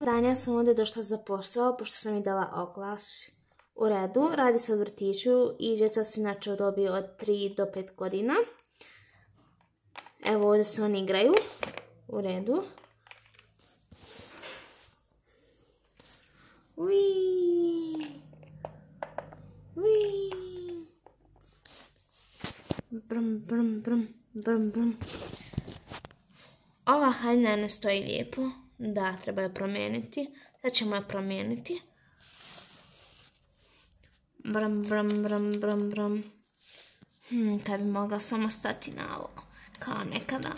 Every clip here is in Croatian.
Dan, ja sam ovdje došla za posao, pošto sam mi dala oglas. U redu, radi se o vrtiću i djeca su inače u dobi od 3 do 5 godina. Evo ovdje se oni igraju. U redu. Brum, brum, brum, brum, brum. Ova haljina ne stoji lijepo. Da, treba je promijeniti. Sad ćemo je promijeniti. Brum, brum, brum, brum, brum. Kad bi mogla samo stati na ovo. Kao nekada.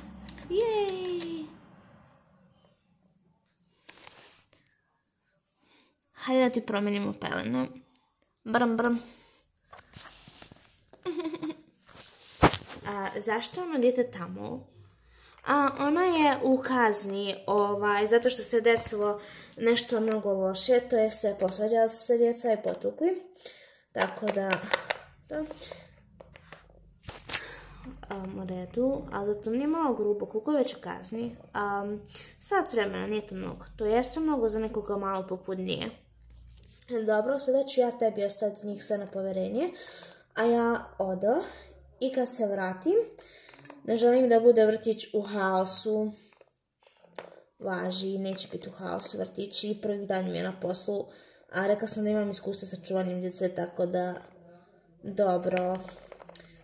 Jej! Hajde da ti promijenimo pelene. Brum, brum. Zašto ono dijete tamo? Ona je u kazni, zato što se desilo nešto mnogo loše, to jeste posvađala se djeca i potukli. Tako da, u redu, ali zato nije malo grubo, koliko je već u kazni. Sat vremena, nije to mnogo, to jeste mnogo za nekoga malo popudnije. Dobro, sada ću ja tebi ostaviti njih sve na poverenje, a ja odo i kad se vratim, ne želim da bude vrtić u haosu. Važi, neće biti u haosu vrtići. Prvi dan mi je na poslu, a rekla sam da imam iskustva sa čuvanjem djece, tako da dobro.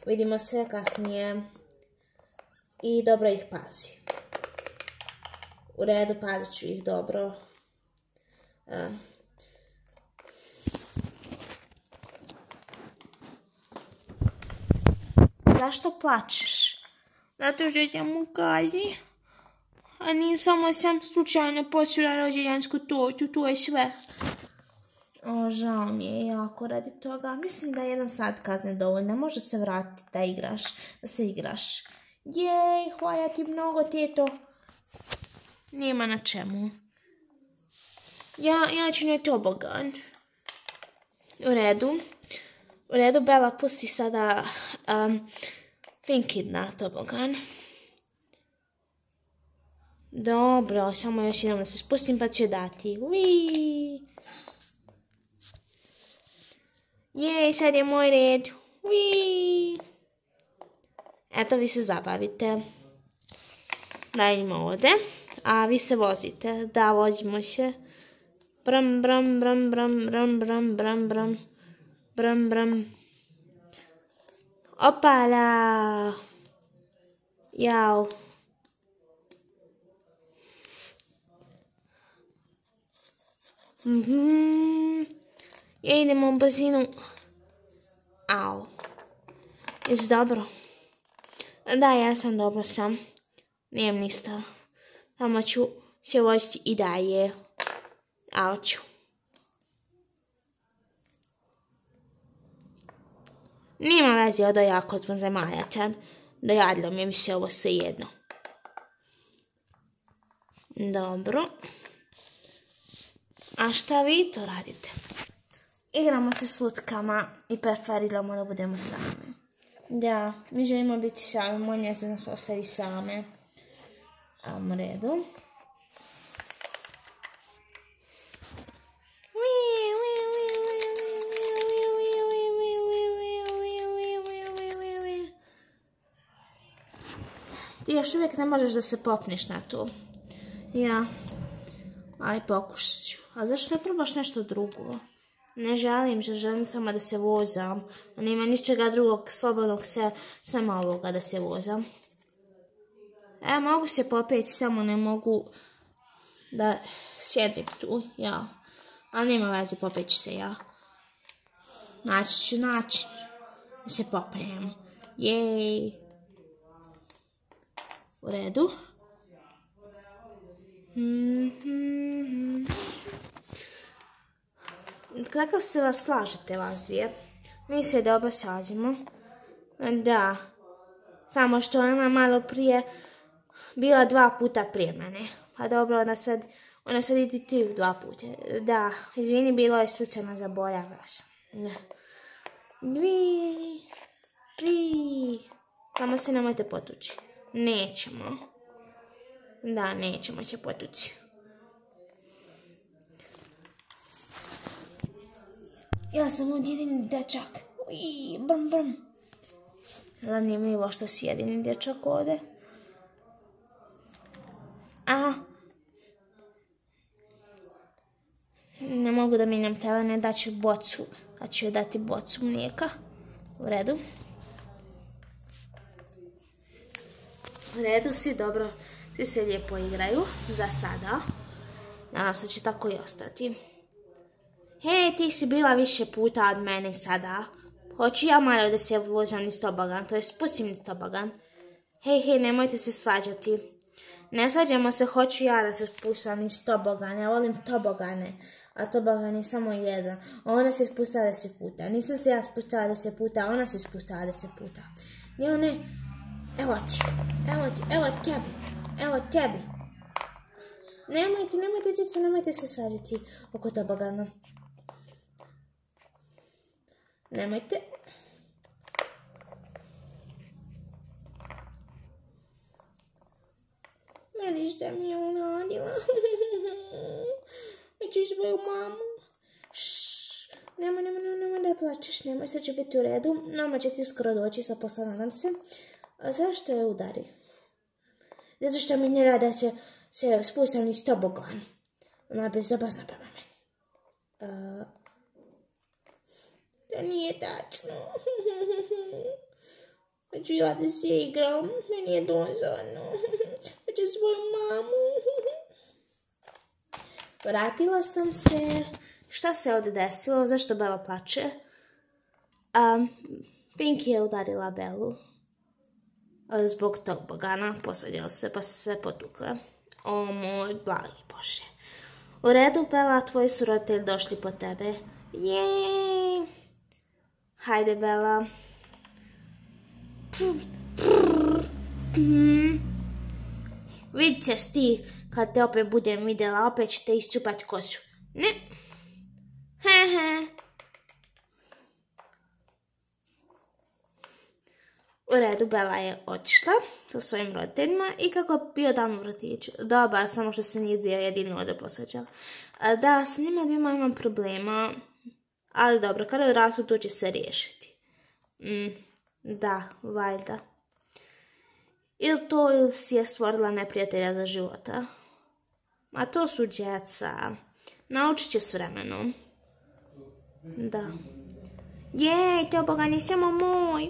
Vidimo se kasnije i dobro ih pazi. U redu, pazit ću ih dobro. Zašto plačeš? Zato što sam u kazni. A nije samo sam slučajno posula rođendansku tortu, to je sve. Žao mi je jako radi toga. Mislim da je 1 sat kazne dovoljno. Može se vratiti da se igraš. Jej, hvala ti mnogo, teto. Nema na čemu. Ja ću na tobogan. U redu, Bela, pusti sada Pinkid na tobogan. Dobro, samo još jednom da se spustim pa ću dati. Uiii. Jej, sad je moj red. Uiii. Eto, vi se zabavite. Dajmo ovdje. A vi se vozite. Da, vozimo se. Brum, brum, brum, brum, brum, brum, brum, brum. Brum, brum. Opala. Jao. Ja idemo u brzinu. Au. Jesi dobro? Da, ja sam dobro sam. Nijem ništa. Samo ću se voziti i dalje. Auću. Nima veze od jako zvanzemaljačan. Dojadilo mi je više ovo sve jedno. Dobro. A šta vi to radite? Igramo se s lutkama i preferiramo da budemo same. Da, mi želimo biti same, moj ne zna nas ostavi same. U redu. Ti još uvijek ne možeš da se popneš na to. Ja. Ali pokušat ću. A zašto ne probaš nešto drugo? Ne želim samo da se vozam. Nema ničega drugog slobodnog samo ovoga da se vozam. Mogu se popeti, samo ne mogu da sjedim tu, ja. Ali nema veze, popet ću se ja. Naći ću način da se popnem. Jej. U redu. Kako se vas slažete, vas dvije? Mi se dobro slažemo. Da. Samo što ona malo prije bila 2 puta prije mene. Pa dobro, ona sad idi ti 2 puta. Da, izvini, bilo je slučajno, zaboravila sam. Vi. Samo se nemojte potući. Nećemo. Da, nećemo se potući. Ja sam od jedini dečak. Ui, brm, brm. Zanimljivo što si jedini dječak ovdje. Ne mogu da mijenjam telene, daću bocu. A ću joj dati bocu mlijeka. U redu. U redu, svi dobro. Svi se lijepo igraju. Za sada. Nadam se će tako i ostati. Hej, ti si bila više puta od mene sada. Hoću ja malo da se vozam niz tobogan, to je spustim niz tobogan. Hej, nemojte se svađati. Ne svađamo se, hoću ja da se spustam niz tobogan. Ja volim tobogane, a tobogan je samo jedan. Ona se spustila 10 puta. Nisam se ja spustila 10 puta, ona se spustila 10 puta. Ne, evo tebi. Nemojte, djeco, nemojte se svađati oko tobogana. Nemojte. Vidiš da mi je uradila. Vidiš svoju mamu. Nemoj da plačeš, nemoj, sve će biti u redu. Mama će ti skoro doći sa posla, nadam se. A zašto je udari? Zato što mi ne rada se spustam niz tobogan. Ona je bezobrazna prema meni. To nije tačno. Hoću ja da se igram, meni je dozorno. Hoću svoju mamu. Vratila sam se. Šta se ovdje desilo? Zašto Bela plače? Pinky je udarila Belu. Zbog tobogana posvađala se pa se potukle. O moj blagi Bože. U redu, Bela, tvoji su roditelji došli po tebe. Jej! Hajde, Bela. Vidit ćeš ti kad te opet budem vidjela, opet ćete isčupati kosu. Ne. U redu, Bela je otišla sa svojim roditeljima i kako je bio dan u vrtiću. Dobar, samo što se nije bio jedini ovdje posvećala. Da, s njima dvima imam problema, ali dobro, kada odrastu to će se riješiti. Da, valjda. Ili si je stvorila neprijatelja za života. Ma to su djeca. Naučit će s vremenom. Da. Jej, tobogan je samo moj.